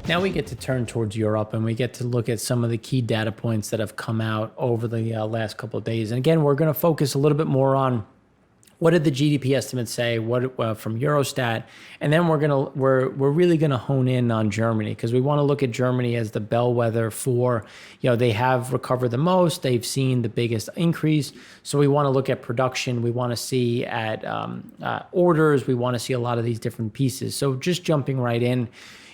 Now we get to turn towards Europe and we get to look at some of the key data points that have come out over the last couple of days. And again, we're going to focus a little bit more on what did the GDP estimates say, what from Eurostat, and then we're really gonna hone in on Germany because we want to look at Germany as the bellwether for, they have recovered the most, they've seen the biggest increase, so we want to look at production, we want to see at orders, we want to see a lot of these different pieces. So just jumping right in,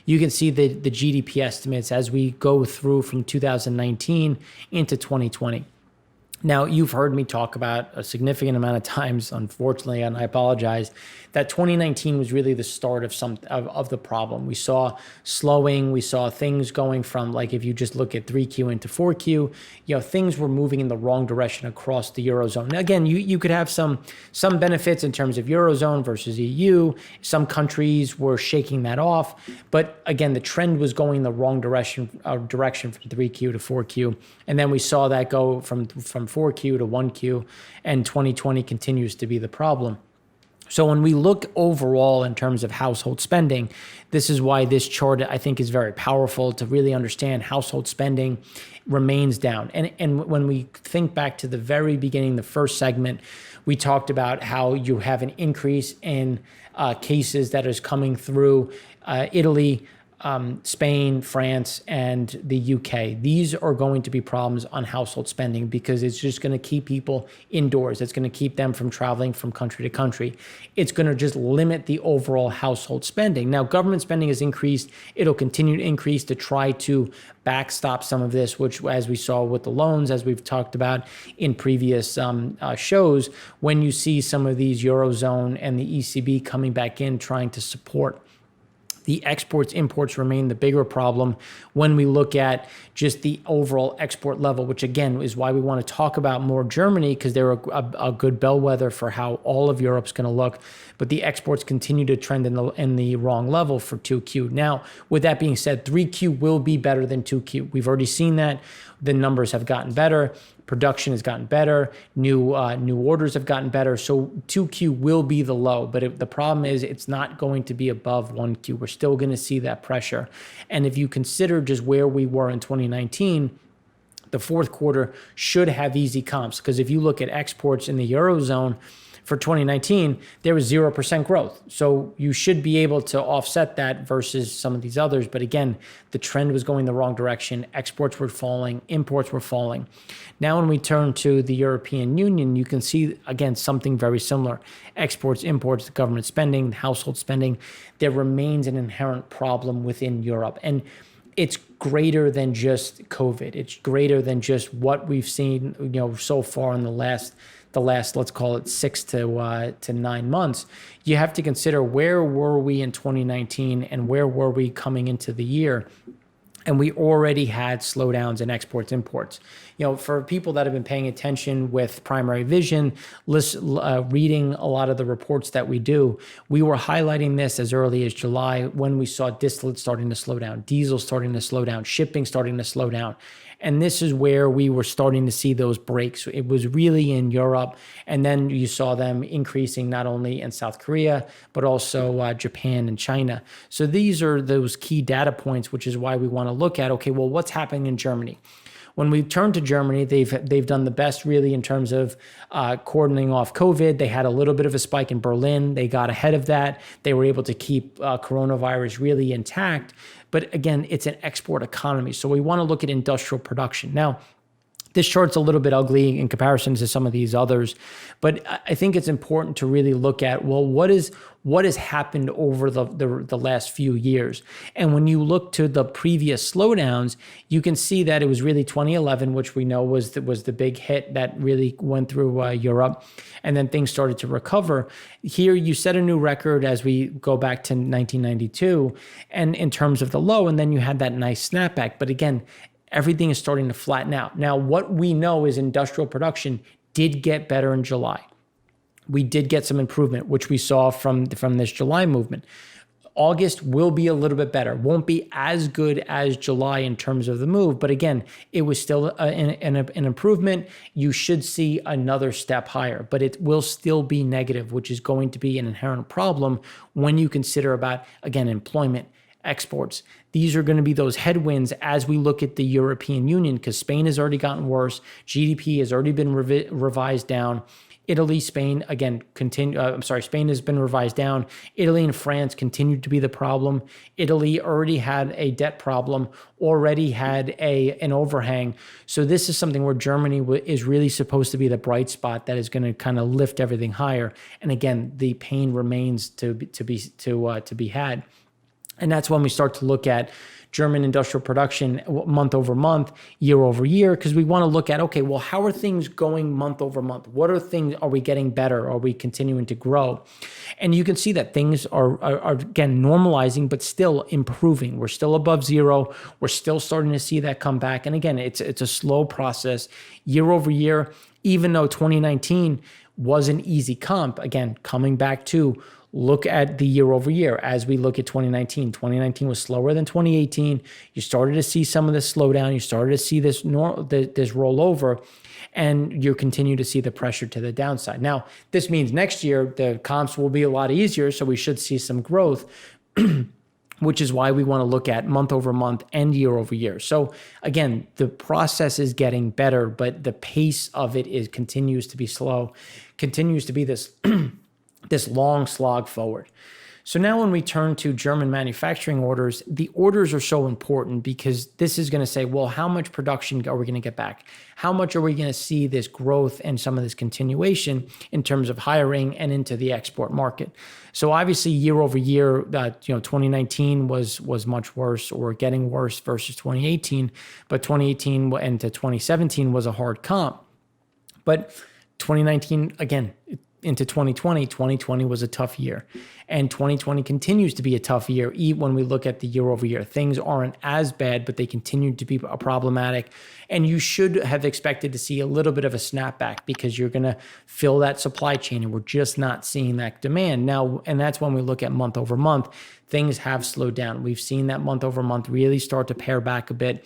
you can see the GDP estimates as we go through from 2019 into 2020. Now, you've heard me talk about a significant amount of times, unfortunately, and I apologize, that 2019 was really the start of the problem. We saw slowing, we saw things going from, like, if you just look at 3Q into 4Q, things were moving in the wrong direction across the Eurozone. Now, again, you could have some benefits in terms of Eurozone versus EU. Some countries were shaking that off. But again, the trend was going the wrong direction from 3Q to 4Q. And then we saw that go from 4Q to 1Q, and 2020 continues to be the problem. So when we look overall in terms of household spending, this is why this chart I think is very powerful to really understand household spending remains down. And when we think back to the very beginning, the first segment, we talked about how you have an increase in cases that is coming through Italy, Spain, France, and the UK. These are going to be problems on household spending because it's just going to keep people indoors. It's going to keep them from traveling from country to country. It's going to just limit the overall household spending. Now, government spending has increased. It'll continue to increase to try to backstop some of this, which, as we saw with the loans, as we've talked about in previous shows, when you see some of these Eurozone and the ECB coming back in trying to support, the exports, imports remain the bigger problem when we look at just the overall export level, which again is why we want to talk about more Germany, because they're a good bellwether for how all of Europe's going to look. But the exports continue to trend in the wrong level for 2Q. Now, with that being said, 3Q will be better than 2Q. We've already seen that. The numbers have gotten better. Production has gotten better. New orders have gotten better. So 2Q will be the low, but the problem is it's not going to be above 1Q. We're still going to see that pressure. And if you consider just where we were in 2019, the fourth quarter should have easy comps, because if you look at exports in the Eurozone for 2019, there was 0% growth. So you should be able to offset that versus some of these others. But again, the trend was going the wrong direction. Exports were falling, imports were falling. Now, when we turn to the European Union, you can see, again, something very similar. Exports, imports, government spending, household spending, there remains an inherent problem within Europe. And it's greater than just COVID. It's greater than just what we've seen, so far in the last, let's call it 6 to 9 months. You have to consider, where were we in 2019 and where were we coming into the year? And we already had slowdowns in exports, imports. For people that have been paying attention with Primary Vision, reading a lot of the reports that we do, we were highlighting this as early as July when we saw distillate starting to slow down, diesel starting to slow down, shipping starting to slow down. And this is where we were starting to see those breaks. It was really in Europe. And then you saw them increasing not only in South Korea, but also Japan and China. So these are those key data points, which is why we want to look at, okay, well, what's happening in Germany? When we turn to Germany, they've done the best really in terms of cordoning off COVID. They had a little bit of a spike in Berlin. They got ahead of that. They were able to keep coronavirus really intact. But again, it's an export economy. So we want to look at industrial production. Now, this chart's a little bit ugly in comparison to some of these others, but I think it's important to really look at, well, what has happened over the last few years? And when you look to the previous slowdowns, you can see that it was really 2011, which we know was the big hit that really went through Europe, and then things started to recover. Here, you set a new record as we go back to 1992, and in terms of the low, and then you had that nice snapback. But again, everything is starting to flatten out. Now, what we know is industrial production did get better in July. We did get some improvement, which we saw from this July movement. August will be a little bit better. Won't be as good as July in terms of the move, but again, it was still an improvement. You should see another step higher, but it will still be negative, which is going to be an inherent problem when you consider about, again, employment, exports. These are going to be those headwinds as we look at the European Union, because Spain has already gotten worse. GDP has already been revised down. Italy, Spain, again, Spain has been revised down. Italy and France continue to be the problem. Italy already had a debt problem, already had an overhang. So this is something where Germany is really supposed to be the bright spot that is going to kind of lift everything higher. And again, the pain remains to be had. And that's when we start to look at German industrial production month over month, year over year, because we want to look at, okay, well, how are things going month over month? What are we getting better? Are we continuing to grow? And you can see that things are again, normalizing, but still improving. We're still above zero. We're still starting to see that come back. And again, it's a slow process year over year, even though 2019 was an easy comp, again, coming back to look at the year over year. As we look at 2019, 2019 was slower than 2018. You started to see some of this slowdown. You started to see this rollover, and you continue to see the pressure to the downside. Now, this means next year, the comps will be a lot easier, so we should see some growth, which is why we want to look at month over month and year over year. So again, the process is getting better, but the pace of it continues to be slow, continues to be this this long slog forward. So now when we turn to German manufacturing orders, the orders are so important because this is going to say, well, how much production are we going to get back? How much are we going to see this growth and some of this continuation in terms of hiring and into the export market? So obviously year over year, 2019 was much worse or getting worse versus 2018, but 2018 into 2017 was a hard comp. But 2019, again, into 2020 was a tough year. And 2020 continues to be a tough year, even when we look at the year over year. Things aren't as bad, but they continue to be problematic. And you should have expected to see a little bit of a snapback because you're going to fill that supply chain, and we're just not seeing that demand. Now, and that's when we look at month over month, things have slowed down. We've seen that month over month really start to pare back a bit,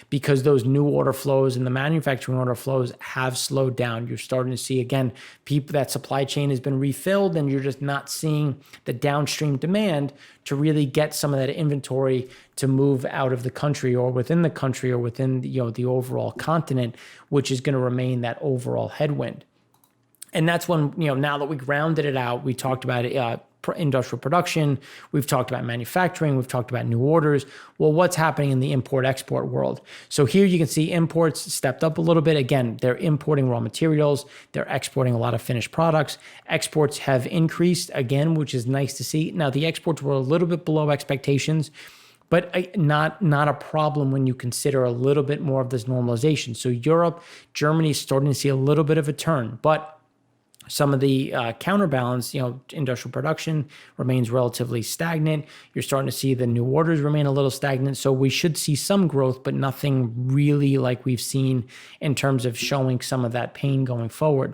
because those new order flows and the manufacturing order flows have slowed down. You're starting to see, again, that supply chain has been refilled, and you're just not seeing the downstream demand to really get some of that inventory to move out of the country or within the country or within the overall continent, which is going to remain that overall headwind. And that's when, now that we rounded it out, we talked about industrial production, we've talked about manufacturing, we've talked about new orders. Well, what's happening in the import-export world? So here you can see imports stepped up a little bit. Again, they're importing raw materials, they're exporting a lot of finished products. Exports have increased again, which is nice to see. Now, the exports were a little bit below expectations, but not a problem when you consider a little bit more of this normalization. So Europe, Germany is starting to see a little bit of a turn, but some of the counterbalance, industrial production remains relatively stagnant. You're starting to see the new orders remain a little stagnant. So we should see some growth, but nothing really like we've seen in terms of showing some of that pain going forward.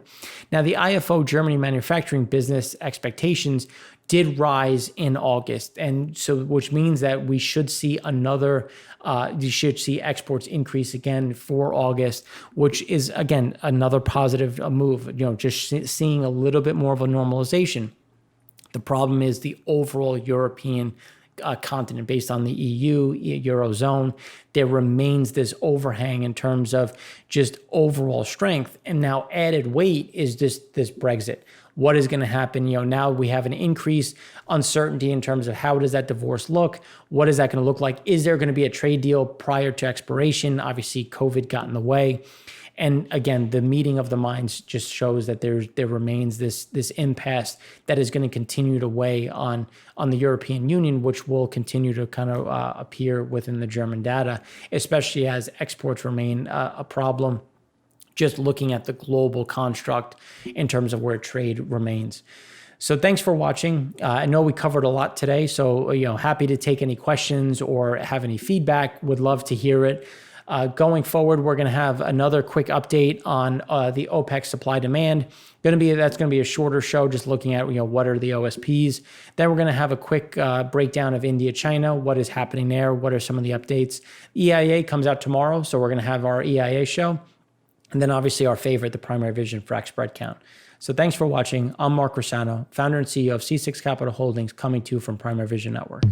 Now, the IFO Germany manufacturing business expectations did rise in August. And so, which means that we should see you should see exports increase again for August, which is, again, another positive move, just seeing a little bit more of a normalization. The problem is the overall European continent, based on the EU, Eurozone, there remains this overhang in terms of just overall strength. And now added weight is this Brexit. What is going to happen? Now we have an increased uncertainty in terms of how does that divorce look? What is that going to look like? Is there going to be a trade deal prior to expiration? Obviously, COVID got in the way. And again, the meeting of the minds just shows that there remains this impasse that is going to continue to weigh on the European Union, which will continue to kind of appear within the German data, especially as exports remain a problem. Just looking at the global construct in terms of where trade remains. So thanks for watching. I know we covered a lot today, so happy to take any questions or have any feedback. Would love to hear it. Going forward, we're going to have another quick update on the OPEC supply demand. That's going to be a shorter show, just looking at what are the OSPs. Then we're going to have a quick breakdown of India, China, what is happening there, what are some of the updates. EIA comes out tomorrow, so we're going to have our EIA show. And then obviously our favorite, the primary vision, Frac Spread Count. So thanks for watching. I'm Mark Rossano, founder and CEO of C6 Capital Holdings, coming to you from Primary Vision Network.